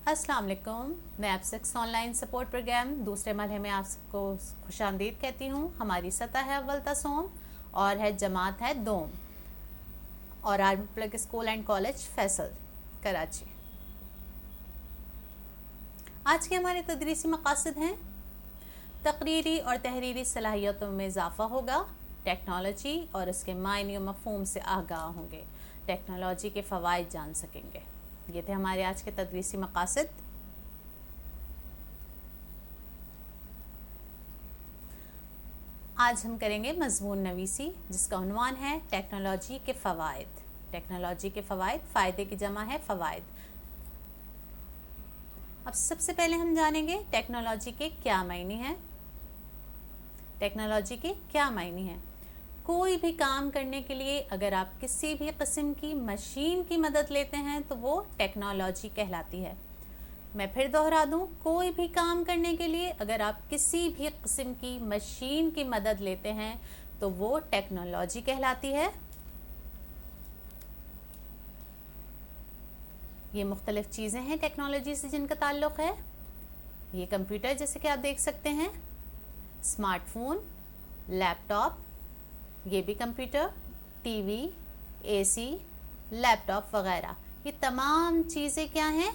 अस्सलाम वालेकुम। मैं आप सिक्स ऑनलाइन सपोर्ट प्रोग्राम दूसरे मरहले में आपको खुशामदीद कहती हूँ। हमारी सतह है अव्वल ता सोम और है जमात है दोम और army public school and college Faisal Karachi. आज के हमारे तदरीसी मकासद हैं तकरीरी और तहरीरी सलाहियतों में इजाफ़ा होगा, टेक्नोलॉजी और उसके मायने और मफ़हूम से आगाह होंगे, टेक्नोलॉजी के फ़वाइद जान सकेंगे। ये थे हमारे आज के तदरीसी मकासद। आज हम करेंगे मज़मून नवीसी जिसका उन्वान है टेक्नोलॉजी के फ़वाइद। टेक्नोलॉजी के फ़वाइद, फ़ायदे की जमा है फ़वाइद। अब सबसे पहले हम जानेंगे टेक्नोलॉजी के क्या मायने हैं। टेक्नोलॉजी के क्या मायने हैं? कोई भी काम करने के लिए अगर आप किसी भी किस्म की मशीन की मदद लेते हैं तो वो टेक्नोलॉजी कहलाती है। मैं फिर दोहरा दूं, कोई भी काम करने के लिए अगर आप किसी भी किस्म की मशीन की मदद लेते हैं तो वो टेक्नोलॉजी कहलाती है। ये मुख्तलिफ चीज़ें हैं टेक्नोलॉजी से जिनका ताल्लुक़ है। ये कंप्यूटर जैसे कि आप देख सकते हैं, स्मार्टफोन, लैपटॉप, ये भी कंप्यूटर, टीवी, एसी, लैपटॉप वगैरह, ये तमाम चीज़ें क्या हैं?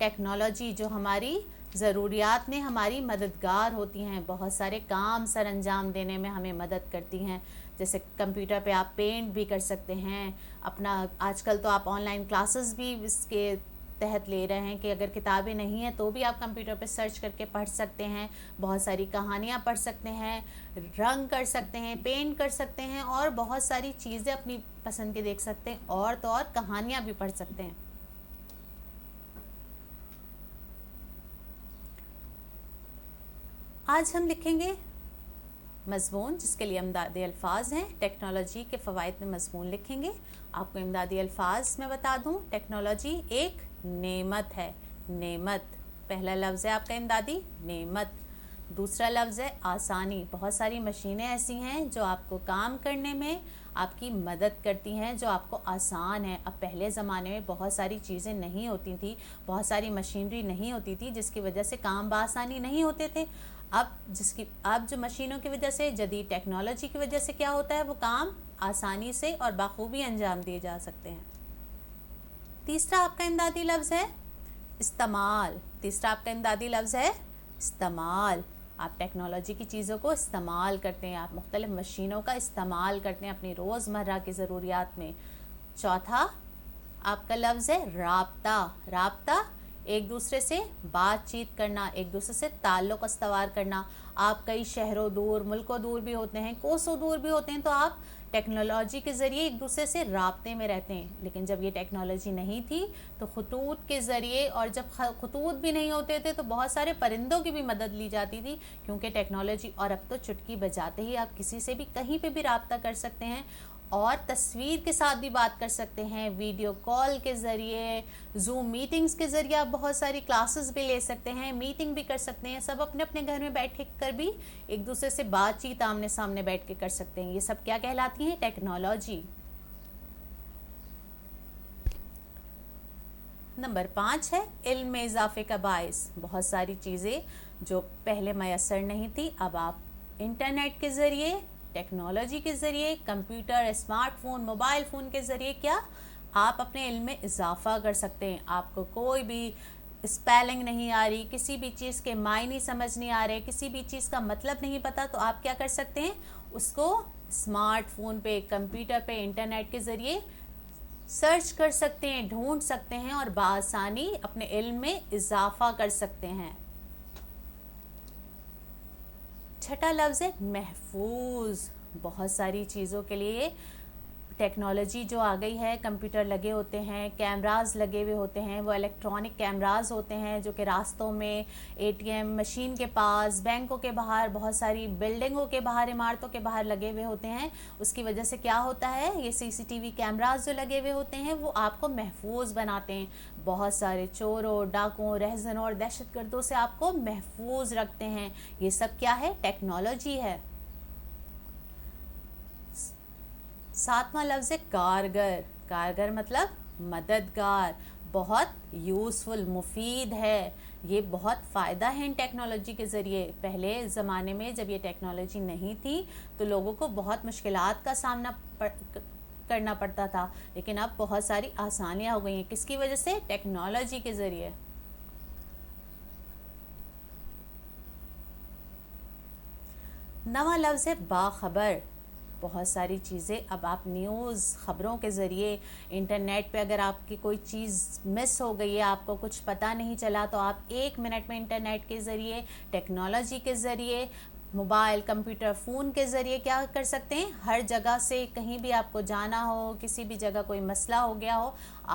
टेक्नोलॉजी जो हमारी ज़रूरियात में हमारी मददगार होती हैं, बहुत सारे काम सर अंजाम देने में हमें मदद करती हैं। जैसे कंप्यूटर पे आप पेंट भी कर सकते हैं अपना, आजकल तो आप ऑनलाइन क्लासेस भी इसके तहत ले रहे हैं कि अगर किताबें नहीं हैं तो भी आप कंप्यूटर पे सर्च करके पढ़ सकते हैं, बहुत सारी कहानियाँ पढ़ सकते हैं, रंग कर सकते हैं, पेंट कर सकते हैं और बहुत सारी चीज़ें अपनी पसंद की देख सकते हैं और तो और कहानियाँ भी पढ़ सकते हैं। आज हम लिखेंगे मज़मून जिसके लिए इमदादी अल्फाज हैं। टेक्नोलॉजी के फ़वाइद में मज़मून लिखेंगे। आपको इमदादी अल्फाज में बता दूं, टेक्नोलॉजी एक नेमत है। नेमत पहला लफ्ज़ है आपका इमदादी, नेमत। दूसरा लफ्ज़ है आसानी। बहुत सारी मशीनें ऐसी हैं जो आपको काम करने में आपकी मदद करती हैं, जो आपको आसान है। अब पहले ज़माने में बहुत सारी चीज़ें नहीं होती थी, बहुत सारी मशीनरी नहीं होती थी जिसकी वजह से काम बआसानी नहीं होते थे। अब जो मशीनों की वजह से, जदीद टेक्नोलॉजी की वजह से क्या होता है, वो काम आसानी से और बाखूबी अंजाम दिए जा सकते हैं। तीसरा आपका इमदादी लफ्ज़ है इस्तेमाल। तीसरा आपका इमदादी लफ्ज़ है इस्तेमाल। आप टेक्नोलॉजी की चीज़ों को इस्तेमाल करते हैं, आप मुख्तलिफ मशीनों का इस्तेमाल करते हैं अपनी रोज़मर्रा की ज़रूरियात में। चौथा आपका लफ्ज़ है राब्ता। राब्ता एक दूसरे से बातचीत करना, एक दूसरे से ताल्लुक़ इस्तवार करना। आप कई शहरों दूर, मुल्कों दूर भी होते हैं, कोसों दूर भी होते हैं, तो आप टेक्नोलॉजी के ज़रिए एक दूसरे से राब्ते में रहते हैं। लेकिन जब ये टेक्नोलॉजी नहीं थी तो खतूत के ज़रिए, और जब खतूत भी नहीं होते थे तो बहुत सारे परिंदों की भी मदद ली जाती थी क्योंकि टेक्नोलॉजी। और अब तो चुटकी बजाते ही आप किसी से भी कहीं पे भी राब्ता कर सकते हैं और तस्वीर के साथ भी बात कर सकते हैं, वीडियो कॉल के ज़रिए, जूम मीटिंग्स के ज़रिए आप बहुत सारी क्लासेस भी ले सकते हैं, मीटिंग भी कर सकते हैं। सब अपने अपने घर में बैठ कर भी एक दूसरे से बातचीत आमने सामने बैठ के कर सकते हैं। ये सब क्या कहलाती हैं? टेक्नोलॉजी। नंबर 5 है इल्म में इजाफे का बाइस। बहुत सारी चीज़ें जो पहले मैसर नहीं थी, अब आप इंटरनेट के ज़रिए, टेक्नोलॉजी के ज़रिए, कंप्यूटर, स्मार्टफोन, मोबाइल फ़ोन के ज़रिए क्या आप अपने इल्म में इजाफ़ा कर सकते हैं। आपको कोई भी स्पेलिंग नहीं आ रही, किसी भी चीज़ के मायने समझ नहीं आ रहे, किसी भी चीज़ का मतलब नहीं पता, तो आप क्या कर सकते हैं? उसको स्मार्टफोन पे, कंप्यूटर पे, इंटरनेट के ज़रिए सर्च कर सकते हैं, ढूंढ सकते हैं और बआसानी अपने इल्म में इजाफ़ा कर सकते हैं। छठा लफ्ज़ है महफूज। बहुत सारी चीज़ों के लिए टेक्नोलॉजी जो आ गई है, कंप्यूटर लगे होते हैं, कैमरास लगे हुए होते हैं, वो इलेक्ट्रॉनिक कैमरास होते हैं जो कि रास्तों में, एटीएम मशीन के पास, बैंकों के बाहर, बहुत सारी बिल्डिंगों के बाहर, इमारतों के बाहर लगे हुए होते हैं। उसकी वजह से क्या होता है, ये सीसीटीवी कैमरास जो लगे हुए होते हैं वो आपको महफूज बनाते हैं। बहुत सारे चोरों, डाकुओं, रहज़नों और दहशतगर्दों से आपको महफूज रखते हैं। ये सब क्या है? टेक्नोलॉजी है। सातवां लफ्ज़ है कारगर। कारगर मतलब मददगार। بہت یوزفل، مفید ہے، یہ بہت فائدہ ہے ان ٹیکنالوجی کے ذریعے۔ پہلے زمانے میں جب یہ ٹیکنالوجی نہیں تھی تو لوگوں کو بہت مشکلات کا سامنا کرنا پڑتا تھا، لیکن اب بہت ساری آسانیاں ہو گئی ہیں۔ کس کی وجہ سے؟ ٹیکنالوجی کے ذریعے۔ نواں لفظ ہے باخبر۔ بہت ساری چیزیں اب آپ نیوز، خبروں کے ذریعے، انٹرنیٹ پہ اگر آپ کی کوئی چیز مس ہو گئی ہے، آپ کو کچھ پتہ نہیں چلا، تو آپ 1 منٹ میں انٹرنیٹ کے ذریعے، ٹیکنالوجی کے ذریعے، موبائل، کمپیوٹر، فون کے ذریعے کیا کر سکتے ہیں؟ ہر جگہ سے کہیں بھی آپ کو جانا ہو، کسی بھی جگہ کوئی مسئلہ ہو گیا ہو،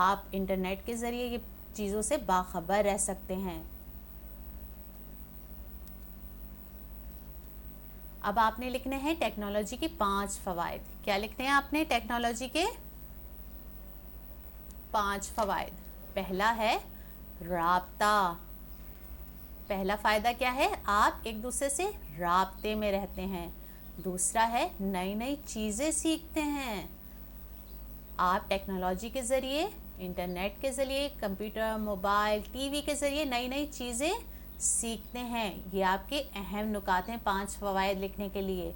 آپ انٹرنیٹ کے ذریعے یہ چیزوں سے باخبر رہ سکتے ہیں۔ اب آپ نے لکھنے ہیں ٹیکنالوجی کی 5 فوائد۔ کیا لکھنے ہیں آپ نے؟ ٹیکنالوجی کے 5 فوائد۔ پہلا ہے رابطہ۔ پہلا فائدہ کیا ہے؟ آپ ایک دوسرے سے رابطے میں رہتے ہیں۔ دوسرا ہے نئی نئی چیزیں سیکھتے ہیں۔ آپ ٹیکنالوجی کے ذریعے، انٹرنیٹ کے ذریعے، کمپیوٹر، موبائل، ٹی وی کے ذریعے نئی نئی چیزیں سیکھتے ہیں۔ یہ آپ کے اہم نکات ہیں 5 فوائد لکھنے کے لیے۔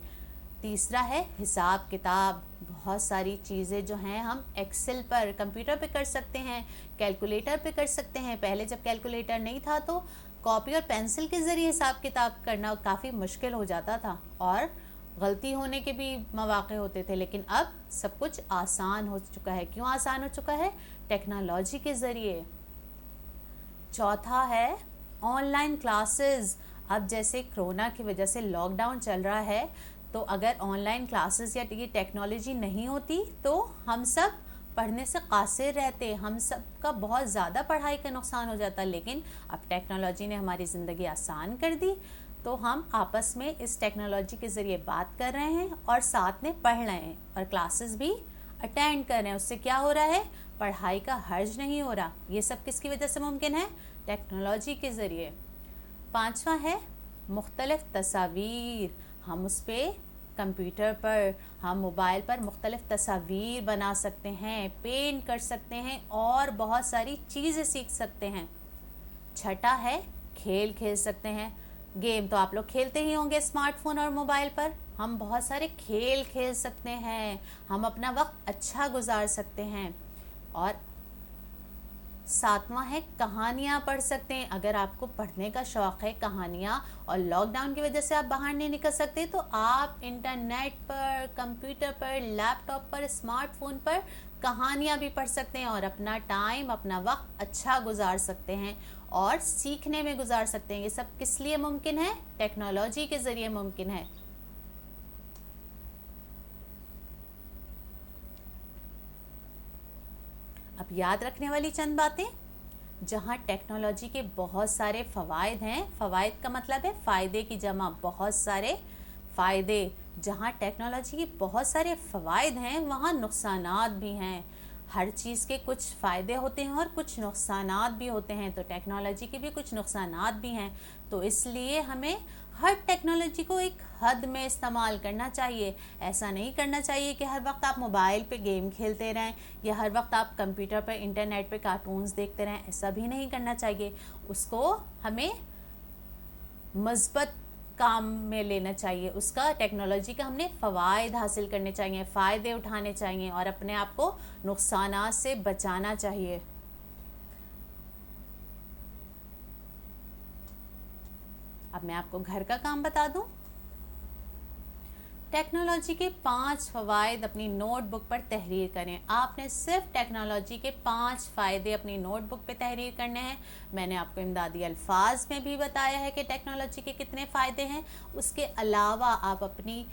تیسرا ہے حساب کتاب۔ بہت ساری چیزیں جو ہیں ہم ایکسل پر، کمپیوٹر پہ کر سکتے ہیں، کیلکولیٹر پہ کر سکتے ہیں۔ پہلے جب کیلکولیٹر نہیں تھا تو کاپی اور پینسل کے ذریعے حساب کتاب کرنا کافی مشکل ہو جاتا تھا اور غلطی ہونے کے بھی مواقع ہوتے تھے، لیکن اب سب کچھ آسان ہو چکا ہے۔ کیوں آسان ہو چکا ہے؟ ٹیکنالوجی کے ذریعے۔ چوتھا ہے آن لائن کلاسز۔ اب جیسے کرونا کی وجہ سے لاک ڈاؤن چل رہا ہے، تو اگر آن لائن کلاسز یا یہ ٹیکنالوجی نہیں ہوتی تو ہم سب پڑھنے سے قاصر رہتے، ہم سب کا بہت زیادہ پڑھائی کا نقصان ہو جاتا، لیکن اب ٹیکنالوجی نے ہماری زندگی آسان کر دی، تو ہم آپس میں اس ٹیکنالوجی کے ذریعے بات کر رہے ہیں اور ساتھ میں پڑھ رہے ہیں اور کلاسز بھی اٹینڈ کر رہے ہیں۔ اس سے کیا ہو رہا ہے؟ پڑھائی کا حرج نہیں ہو رہا۔ یہ سب کس کی وجہ سے ممکن ہے؟ ٹیکنالوجی کے ذریعے۔ پانچواں ہے مختلف تصاویر۔ ہم اس پہ کمپیوٹر پر، ہم موبائل پر مختلف تصاویر بنا سکتے ہیں، پینٹ کر سکتے ہیں اور بہت ساری چیزیں سیکھ سکتے ہیں۔ چھٹا ہے کھیل کھیل سکتے ہیں۔ گیم تو آپ لوگ کھیلتے ہی ہوں گے اسمارٹ فون اور موبائل پر۔ ہم بہت سارے کھیل کھیل سکتے ہیں، ہم اپنا وقت اچھا گزار سکتے ہیں۔ اور ساتواں ہے کہانیاں پڑھ سکتے ہیں۔ اگر آپ کو پڑھنے کا شوق ہے کہانیاں، اور لاک ڈاؤن کی وجہ سے آپ باہر نہیں نکل سکتے، تو آپ انٹرنیٹ پر، کمپیوٹر پر، لیپ ٹاپ پر، اسمارٹ فون پر کہانیاں بھی پڑھ سکتے ہیں اور اپنا ٹائم، اپنا وقت اچھا گزار سکتے ہیں اور سیکھنے میں گزار سکتے ہیں۔ یہ سب کس لیے ممکن ہے؟ ٹیکنالوجی کے ذریعے ممکن ہے۔ اب یاد رکھنے والی چند باتیں، جہاں ٹیکنالوجی کے بہت سارے فوائد ہیں، فوائد کا مطلب ہے فائدے کی جمع، بہت سارے فائدے۔ جہاں ٹیکنالوجی کے بہت سارے فوائد ہیں، وہاں نقصانات بھی ہیں۔ ہر چیز کے کچھ فائدے ہوتے ہیں اور کچھ نقصانات بھی ہوتے ہیں، تو ٹیکنالوجی کے بھی کچھ نقصانات بھی ہیں۔ تو اس لیے ہمیں ہر ٹیکنالوجی کو ایک حد میں استعمال کرنا چاہیے۔ ایسا نہیں کرنا چاہیے کہ ہر وقت آپ موبائل پہ گیم کھیلتے رہیں یا ہر وقت آپ کمپیوٹر پہ، انٹرنیٹ پہ کارٹونز دیکھتے رہیں، ایسا بھی نہیں کرنا چاہیے۔ اس کو ہمیں مثبت کام میں لینا چاہیے، اس کا، ٹیکنالوجی کا ہم نے فوائد حاصل کرنے چاہیے، فائدے اٹھانے چاہیے اور اپنے آپ کو نقصانات سے بچانا چاہیے۔ اب میں آپ کو گھر کا کام بتا دوں۔ ٹیکنالوجی کے 5 فوائد اپنی نوٹ بک پر تحریر کریں۔ آپ نے صرف ٹیکنالوجی کے 5 فائدے اپنی نوٹ بک پہ تحریر کرنے ہیں۔ میں نے آپ کو امدادی الفاظ میں بھی بتایا ہے کہ ٹیکنالوجی کے کتنے فائدے ہیں۔ اس کے علاوہ آپ اپنی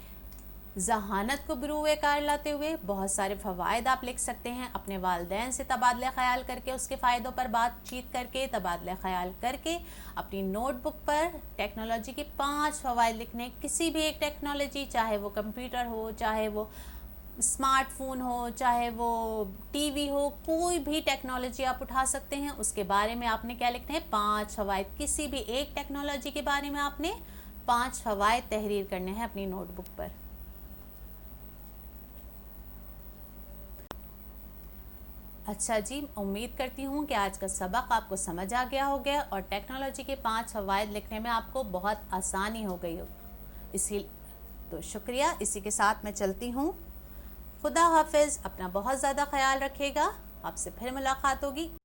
ذہانت کو بروئے کار لاتے ہوئے بہت سارے فوائد آپ لکھ سکتے ہیں۔ اپنے والدین سے تبادلہ خیال کر کے، اس کے فائدوں پر بات چیت کر کے، تبادلہ خیال کر کے اپنی نوٹ بک پر ٹیکنالوجی کے 5 فوائد لکھنے۔ کسی بھی ایک ٹیکنالوجی، چاہے وہ کمپیوٹر ہو، چاہے وہ اسمارٹ فون ہو، چاہے وہ ٹی وی ہو، کوئی بھی ٹیکنالوجی آپ اٹھا سکتے ہیں، اس کے بارے میں آپ نے کیا لکھنا ہے؟ 5 فوائد۔ کسی بھی ایک ٹیکنالوجی کے بارے میں آپ نے 5 فوائد تحریر کرنے ہیں اپنی نوٹ بک پر۔ اچھا جی، امید کرتی ہوں کہ آج کا سبق آپ کو سمجھ آ گیا ہوگا اور ٹیکنالوجی کے 5 فوائد لکھنے میں آپ کو بہت آسانی ہو گئی ہو. تو شکریہ. اسی کے ساتھ میں چلتی ہوں. خدا حافظ. اپنا بہت زیادہ خیال رکھے گا. آپ سے پھر ملاقات ہوگی.